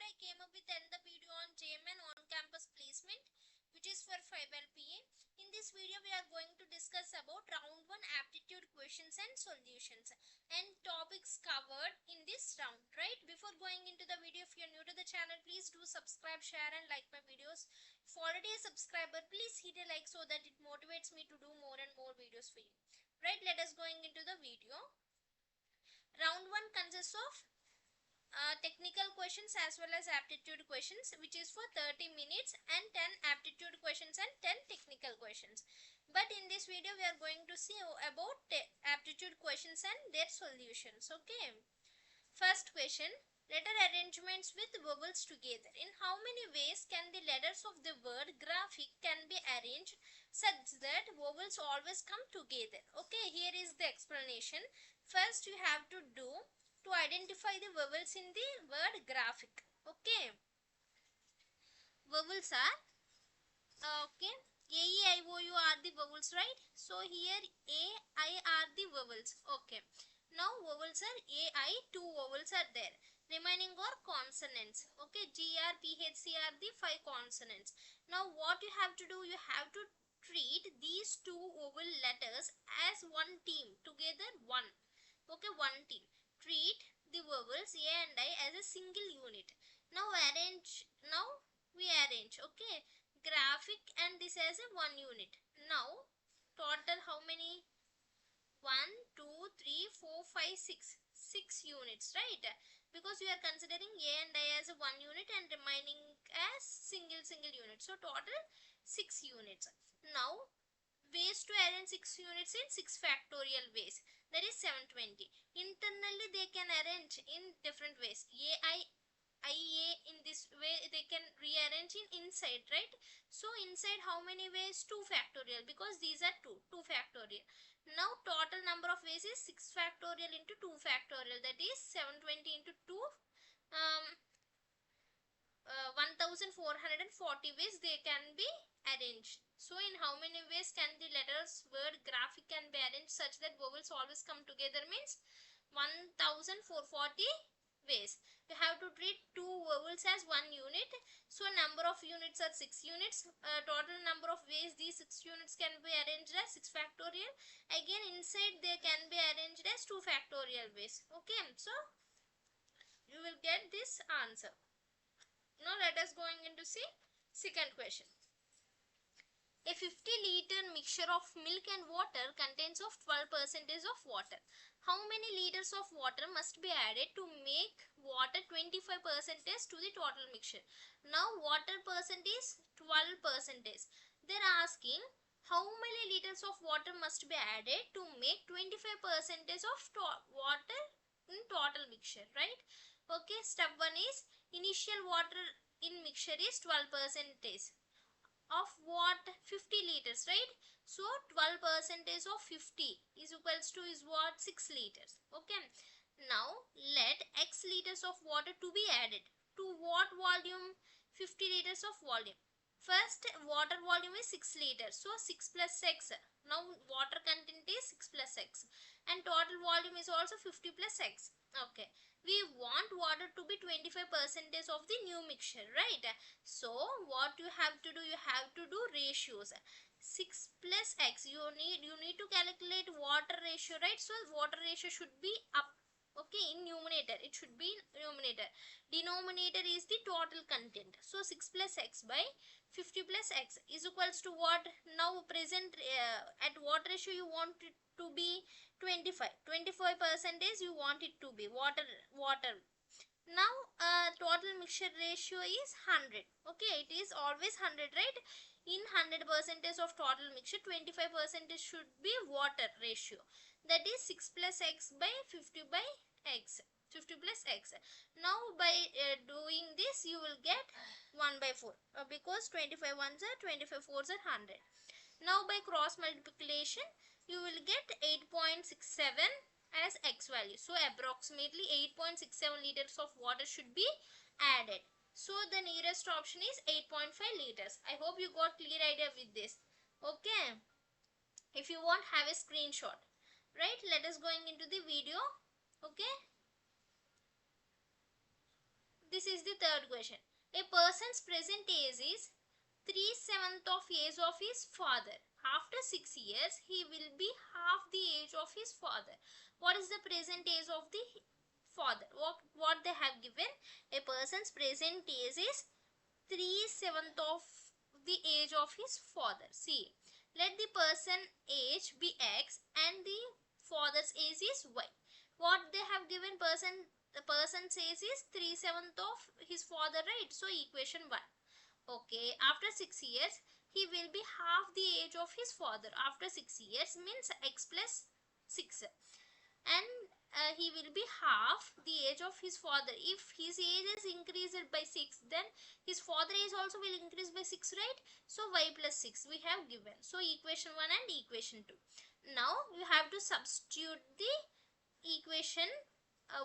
I came up with another video on JMAN on-campus placement, which is for 5 LPA. In this video, we are going to discuss about round 1 aptitude questions and solutions and topics covered in this round, right? Before going into the video, if you are new to the channel, please do subscribe, share and like my videos. If already a subscriber, please hit a like so that it motivates me to do more and more videos for you. Right, let us going into the video. Round 1 consists of technical questions as well as aptitude questions, which is for 30 minutes, and 10 aptitude questions and 10 technical questions. But in this video we are going to see about aptitude questions and their solutions. Okay, first question: letter arrangements with vowels together. In how many ways can the letters of the word graphic can be arranged such that vowels always come together? Okay, here is the explanation. First you have to do to identify the vowels in the word graphic. Okay, vowels are okay, A, E, I, O, U are the vowels, right? So here A, I are the vowels. Okay, now vowels are A, I, two vowels are there. Remaining are consonants. Okay, G, R, P, H, C are the 5 consonants. Now what you have to do, you have to treat these two vowel letters as one team together, one. Okay, one team. Treat the vowels A and I as a single unit. Now we arrange, okay, graphic and this as a one unit. Now total how many? 1, 2, 3, 4, 5, 6. 6 units, right? Because we are considering A and I as a one unit and remaining as single unit. So total 6 units. Now ways to arrange 6 units in 6 factorial ways, that is 720. Internally they can arrange in different ways. IA in this way they can rearrange in inside, right? So inside how many ways? 2 factorial, because these are 2 factorial. Now total number of ways is 6 factorial into 2 factorial, that is 720 into 2, 1440 ways they can be arranged. So in how many ways can the letters word graphic can be arranged such that vowels always come together? Means 1440 ways. You have to treat two vowels as one unit. So number of units are 6 units. Total number of ways these 6 units can be arranged as 6 factorial. Again inside they can be arranged as 2 factorial ways. Okay, so you will get this answer. Now let us going into see second question. A 50-liter mixture of milk and water contains of 12% of water. How many liters of water must be added to make water 25% to the total mixture? Now water percent is 12%. They are asking how many liters of water must be added to make 25% of water in total mixture, right? Okay, step 1 is initial water in mixture is 12% of what? 50 liters, right? So 12% of 50 is equals to is what? 6 liters. Okay, now let x liters of water to be added to what volume? 50 liters of volume. First water volume is 6 liters, so 6 plus x. Now water content is 6 plus x and total volume is also 50 plus x. Okay, we want water to be 25% of the new mixture, right? So what you have to do, you have to do ratios. 6 plus x, you need to calculate water ratio, right? So water ratio should be up. Okay, in numerator it should be numerator. Denominator is the total content. So 6 plus x by 50 plus x is equals to what? Now present at what ratio you want it to be? 25% you want it to be water. Now total mixture ratio is 100. Okay, it is always 100, right? In 100% of total mixture, 25% should be water ratio, that is 6 plus x by 50 by x, 50 plus x. Now by doing this you will get 1 by 4 because 25 ones are 25 fours are 100. Now by cross multiplication you will get 8.67 as x value. So approximately 8.67 liters of water should be added. So the nearest option is 8.5 liters. I hope you got clear idea with this. Okay, if you want, have a screenshot. Right, let us going into the video. Okay, this This is the third question. A person's present age is 3/7 of age of his father. After 6 years, he will be half the age of his father. What is the present age of the father? What they have given? A person's present age is 3/7 of the age of his father. See, let the person age be x and the father's age is y. What they have given person, the person's age is 3/7 of his father, right? So equation 1. Okay, after 6 years, he will be half the age of his father. After 6 years means x plus 6. And he will be half the age of his father. If his age is increased by 6, then his father age also will increase by 6, right? So y plus 6 we have given. So equation 1 and equation 2. Now you have to substitute the equation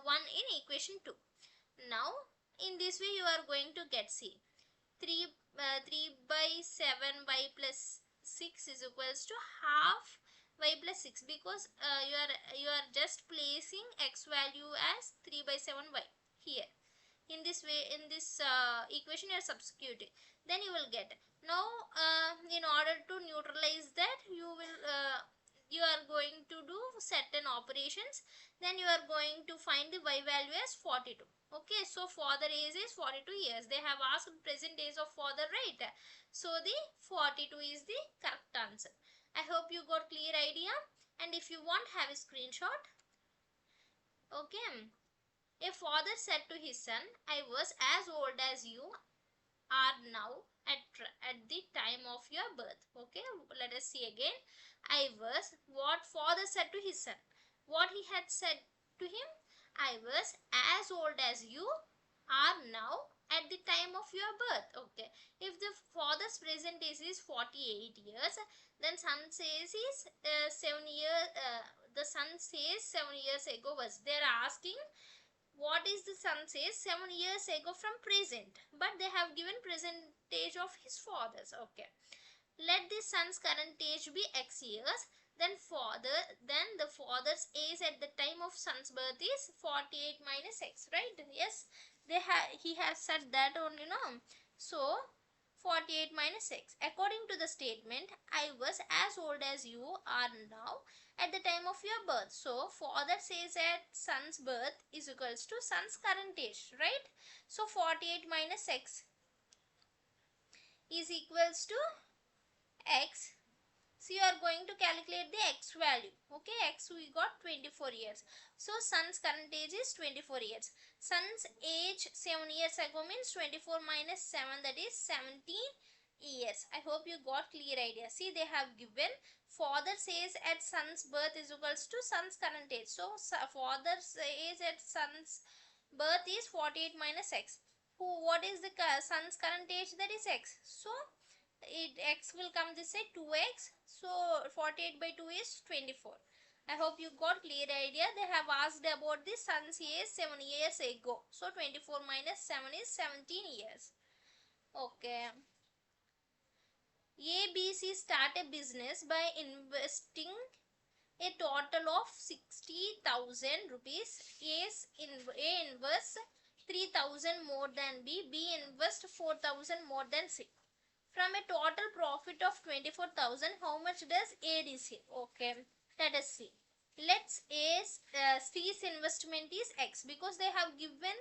1 in equation 2. Now in this way you are going to get, see, 3 by 7 y plus 6 is equals to half y plus 6, because you are just placing x value as 3 by 7 y here. In this way, in this equation you are substituting, then you will get. Now in order to neutralize that, you are going to do certain operations. Then you are going to find the y value as 42. Okay, so father age is 42 years. They have asked present age of father, right? So the 42 is the correct answer. I hope you got clear idea, and if you want, have a screenshot. Okay. A father said to his son, I was as old as you are now at the time of your birth. Okay, let us see again. I was, what father said to his son? What he had said to him? I was as old as you are now at the time of your birth. Okay, if the father's present age is 48 years, then son says is 7 years. The son says 7 years ago was. They are asking what is the son says 7 years ago from present, but they have given present age of his father's. Okay, let the son's current age be x years, then the father's age at the time of son's birth is 48 minus x, right? Yes, he has said that only, no? So 48 minus x. According to the statement, I was as old as you are now at the time of your birth. So father says at son's birth is equals to son's current age, right? So 48 minus x is equals to x. So you are going to calculate the x value. Okay, x we got 24 years. So son's current age is 24 years. Son's age 7 years ago means 24 minus 7, that is 17 years. I hope you got clear idea. See, they have given father says at son's birth is equals to son's current age. So father's age at son's birth is 48 minus x. What is the son's current age? That is x. So x will come this side, 2x. So 48 by 2 is 24. I hope you got clear idea. They have asked about the son's age 7 years ago. So 24 minus 7 is 17 years. Okay. ABC start a business by investing a total of 60,000 rupees. A invests 3,000 more than B. B invests 4,000 more than C. From a total profit of 24,000, how much does A receive? Okay, let us see. Let's C's investment is X, because they have given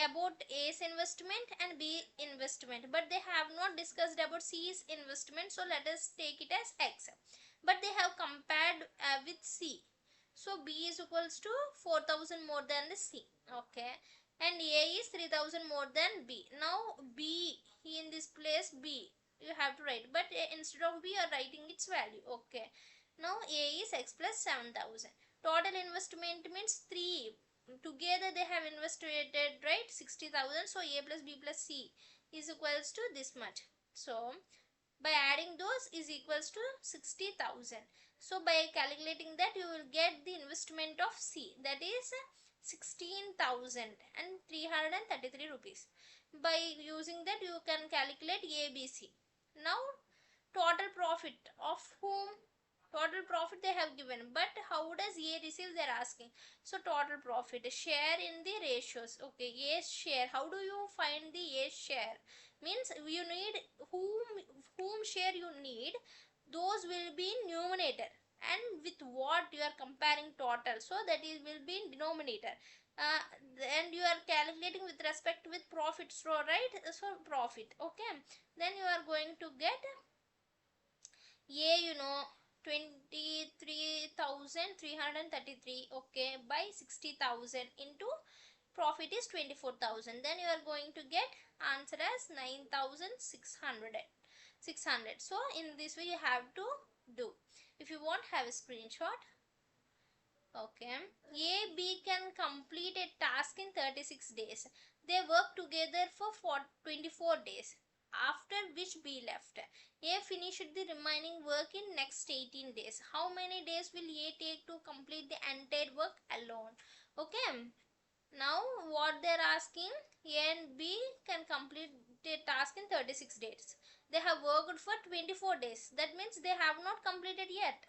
about A's investment and B investment, but they have not discussed about C's investment. So let us take it as X. But they have compared with C. So B is equals to 4,000 more than the C. Okay, and A is 3,000 more than B. Now B, in this place B you have to write, but instead of B you are writing its value. Okay, now A is x plus 7,000. Total investment means 3. Together they have invested, right, 60,000. So A plus B plus C is equals to this much. So by adding those is equals to 60,000. So by calculating that, you will get the investment of C, that is 16,333 rupees. By using that, you can calculate ABC. Now total profit of whom? Total profit they have given, but how does A receive, they are asking. So total profit, share in the ratios. Okay, A's share, how do you find the A's share? Means you need whom share you need, those will be in numerator, and with what you are comparing total, so that is will be in denominator. uh, and you are calculating with respect with profit, so right, so profit. Okay, then you are going to get A, 23,333, okay, by 60,000 into profit is 24,000. Then you are going to get answer as 9,600. 600. So in this way you have to do. If you want, have a screenshot. Okay. A, B can complete a task in 36 days. They work together for 24 days. After which B left. A finished the remaining work in next 18 days. How many days will A take to complete the entire work alone? Okay. Now what they are asking, A and B can complete the task in 36 days. They have worked for 24 days. That means they have not completed yet.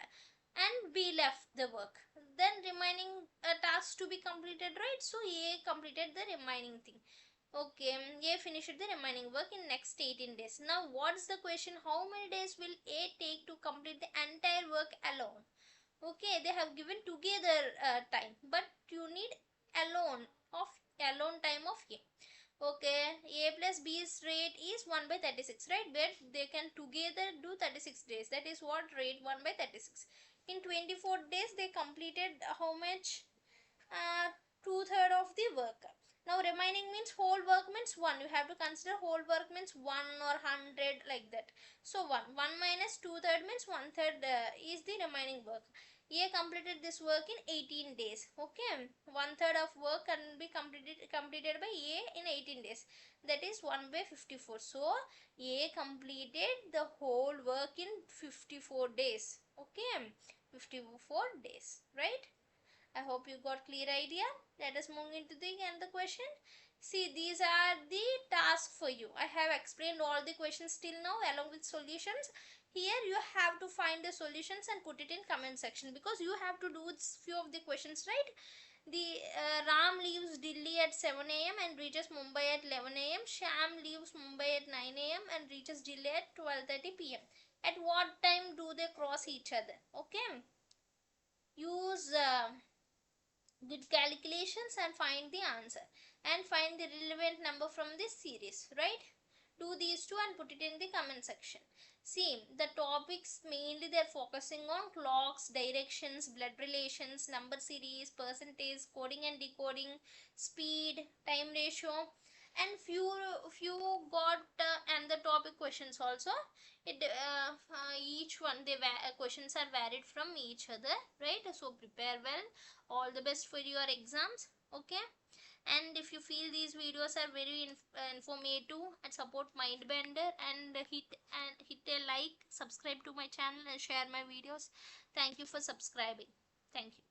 And B left the work. Then remaining tasks to be completed, right? So A completed the remaining thing. Okay, A finished the remaining work in next 18 days. Now what's the question? How many days will A take to complete the entire work alone? Okay, they have given together time, but you need alone time of A. Okay, A plus B's rate is 1 by 36, right? Where they can together do 36 days. That is what rate, 1 by 36. In 24 days, they completed how much? 2/3 of the work. Now remaining means whole work means 1. You have to consider whole work means 1 or 100, like that. So 1 minus 2/3 means 1/3 is the remaining work. A completed this work in 18 days. Okay, 1/3 of work can be completed by A in 18 days. That is 1 by 54. So A completed the whole work in 54 days. Okay, 54 days, right? I hope you got clear idea. Let us move into the another question. See, these are the tasks for you. I have explained all the questions till now along with solutions. Here you have to find the solutions and put it in comment section, because you have to do few of the questions, right? The Ram leaves Delhi at 7 a.m. and reaches Mumbai at 11 a.m. Sham leaves Mumbai at 9 a.m. and reaches Delhi at 12:30 p.m. At what time do they cross each other? Okay. Use good calculations and find the answer, and find the relevant number from this series, right? Do these two and put it in the comment section. See, the topics mainly they're focusing on clocks, directions, blood relations, number series, percentage, coding and decoding, speed, time ratio, and few got and the topic questions also. It each one questions are varied from each other, right? So prepare well. All the best for your exams. Okay, and if you feel these videos are very informative and support Mindbender, and hit a like, subscribe to my channel and share my videos. Thank you for subscribing. Thank you.